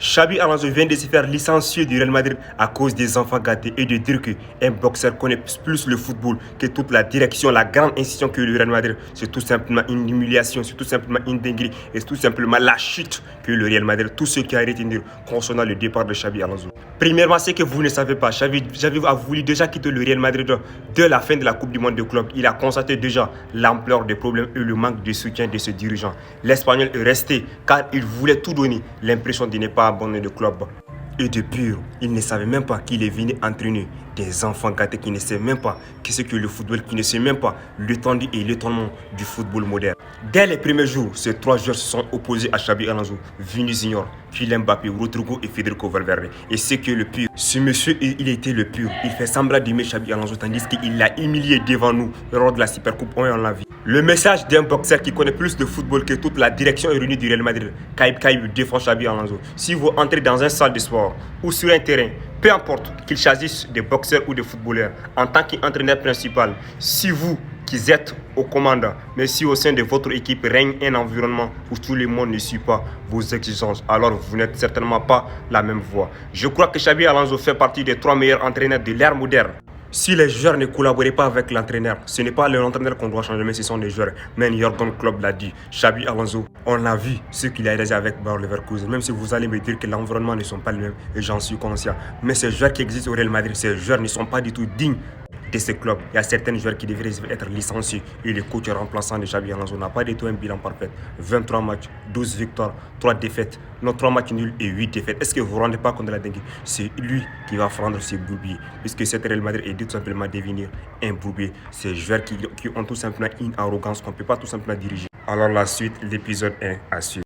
Xabi Alonso vient de se faire licencier du Real Madrid à cause des enfants gâtés et de dire qu'un boxeur connaît plus le football que toute la direction, la grande institution que le Real Madrid. C'est tout simplement une humiliation, c'est tout simplement une dinguerie et c'est tout simplement la chute que le Real Madrid, tout ce qui a retenu concernant le départ de Xabi Alonso. Premièrement, c'est que vous ne savez pas, Xavi a voulu déjà quitter le Real Madrid dès la fin de la Coupe du Monde de club. Il a constaté déjà l'ampleur des problèmes et le manque de soutien de ses dirigeants. L'Espagnol est resté car il voulait tout donner, l'impression de ne pas abandonner le club. Et de pur, il ne savait même pas qu'il est venu entraîner des enfants gâtés qui ne savent même pas ce que le football, qui ne savent même pas l'étendue et l'étonnement du football moderne. Dès les premiers jours, ces trois joueurs se sont opposés à Xabi Alonso, Vinicius Junior, Kylian Mbappé, Rodrigo et Federico Valverde. Et c'est que le pur, ce monsieur, il était le pur. Il fait semblant d'aimer Xabi Alonso tandis qu'il l'a humilié devant nous lors de la Supercoupe, on l'a vu. Le message d'un boxeur qui connaît plus de football que toute la direction réunie du Real Madrid, Kaïb défend Xabi Alonso. Si vous entrez dans une salle de sport ou sur un terrain, peu importe qu'il s'agisse de boxeurs ou de footballeurs, en tant qu'entraîneur principal, si vous qui êtes aux commandes, mais si au sein de votre équipe règne un environnement où tout le monde ne suit pas vos exigences, alors vous n'êtes certainement pas la même voie. Je crois que Xabi Alonso fait partie des 3 meilleurs entraîneurs de l'ère moderne. Si les joueurs ne collaboraient pas avec l'entraîneur, ce n'est pas l'entraîneur qu'on doit changer, mais ce sont les joueurs. Même Jürgen Klopp l'a dit. Xabi Alonso, on a vu ce qu'il a réalisé avec Bayer Leverkusen. Même si vous allez me dire que l'environnement ne sont pas les mêmes, et j'en suis conscient. Mais ces joueurs qui existent au Real Madrid, ces joueurs ne sont pas du tout dignes de ce club. Il y a certains joueurs qui devraient être licenciés et le coach remplaçant de Xabi Alonso n'a pas du tout un bilan parfait. 23 matchs, 12 victoires, 3 défaites, non 3 matchs nuls et 8 défaites. Est-ce que vous ne vous rendez pas compte de la dingue? C'est lui qui va prendre ses bourbiers, puisque cet Real Madrid est tout simplement devenir un bourbier. Ces joueurs qui ont tout simplement une arrogance qu'on ne peut pas tout simplement diriger. Alors la suite, l'épisode 1 à suivre.